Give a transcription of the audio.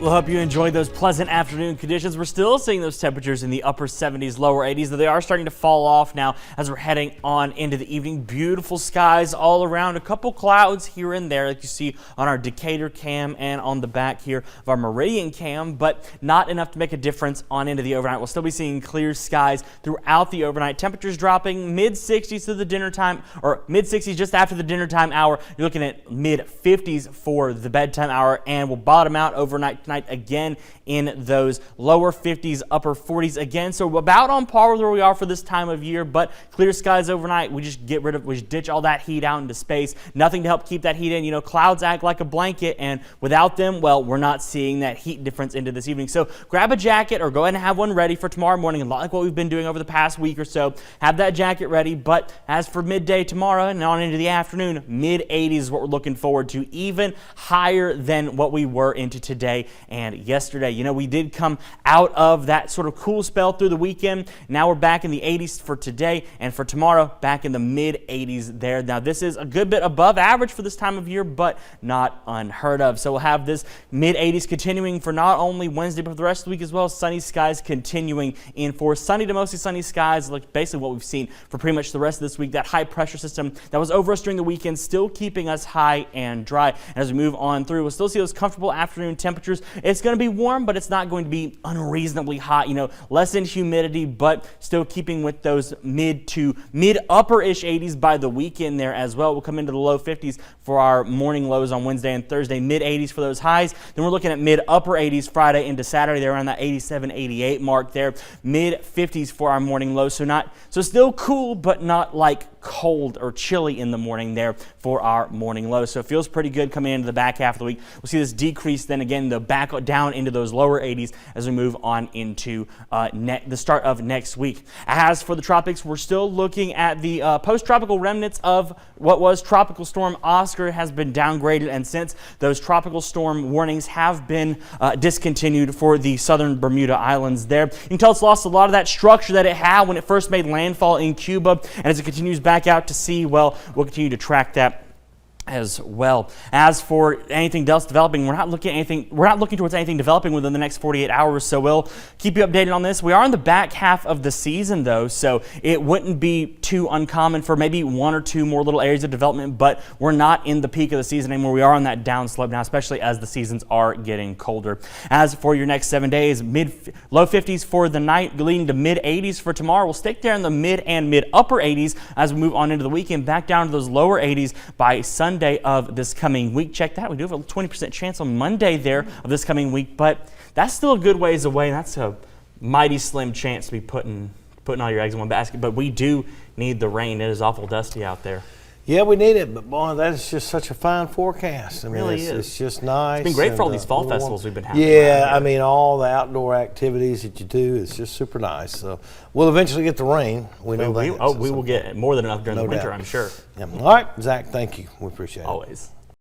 Well, hope you enjoyed those pleasant afternoon conditions. We're still seeing those temperatures in the upper 70s, lower 80s, though they are starting to fall off now as we're heading on into the evening. Beautiful skies all around. A couple clouds here and there, like you see on our Decatur cam and on the back here of our Meridian cam, but not enough to make a difference on into the overnight. We'll still be seeing clear skies throughout the overnight. Temperatures dropping mid-60s to the dinner time, or mid-60s just after the dinner time hour. You're looking at mid-50s for the bedtime hour, and we'll bottom out overnight tonight again in those lower 50s, upper 40s again. So about on par with where we are for this time of year, but clear skies overnight. We just ditch all that heat out into space. Nothing to help keep that heat in. You know, clouds act like a blanket, and without them, well, we're not seeing that heat difference into this evening. So grab a jacket or go ahead and have one ready for tomorrow morning. A lot like what we've been doing over the past week or so. Have that jacket ready, but as for midday tomorrow and on into the afternoon, mid-80s is what we're looking forward to, even higher than what we were into today and yesterday. You know, we did come out of that sort of cool spell through the weekend. Now we're back in the 80s for today, and for tomorrow, back in the mid-80s there. Now, this is a good bit above average for this time of year, but not unheard of. So we'll have this mid-80s continuing for not only Wednesday, but for the rest of the week as well. Sunny skies continuing in for sunny to mostly sunny skies, like basically what we've seen for pretty much the rest of this week. That high pressure system that was over us during the weekend still keeping us high and dry. And as we move on through, we'll still see those comfortable afternoon temperatures. It's going to be warm, but it's not going to be unreasonably hot. You know, less in humidity, but still keeping with those mid to mid-upper-ish 80s by the weekend there as well. We'll come into the low 50s for our morning lows on Wednesday and Thursday, mid-80s for those highs. Then we're looking at mid-upper 80s Friday into Saturday. They're around that 87, 88 mark there. Mid-50s for our morning lows. So still cool, but not like cold or chilly in the morning there for our morning lows. So it feels pretty good coming into the back half of the week. We'll see this decrease then again, the back down into those lower 80s as we move on into the start of next week. As for the tropics, we're still looking at the post-tropical remnants of what was Tropical Storm Oscar has been downgraded, and since those tropical storm warnings have been discontinued for the southern Bermuda Islands there. You can tell it's lost a lot of that structure that it had when it first made landfall in Cuba, and as it continues back out to sea, well, we'll continue to track that as well. As for anything else developing, we're not looking towards anything developing within the next 48 hours, so we'll keep you updated on this. We are in the back half of the season though, so it wouldn't be too uncommon for maybe one or two more little areas of development, but we're not in the peak of the season anymore. We are on that downslope now, especially as the seasons are getting colder. As for your next 7 days, low 50s for the night, leading to mid 80s for tomorrow. We'll stick there in the mid and mid upper 80s as we move on into the weekend, back down to those lower 80s by Sunday of this coming week. Check that. We do have a 20% chance on Monday there of this coming week, but that's still a good ways away. That's a mighty slim chance to be putting all your eggs in one basket, but we do need the rain. It is awful dusty out there. Yeah, we need it, but boy, that is just such a fine forecast. I mean, really it's just nice. It's been great for all these fall festivals we've been having. Yeah, I mean, all the outdoor activities that you do, it's just super nice. So we'll eventually get the rain. We know that. We will get more than enough during the winter, I'm sure. Yeah. All right, Zach, thank you. We appreciate it. Always.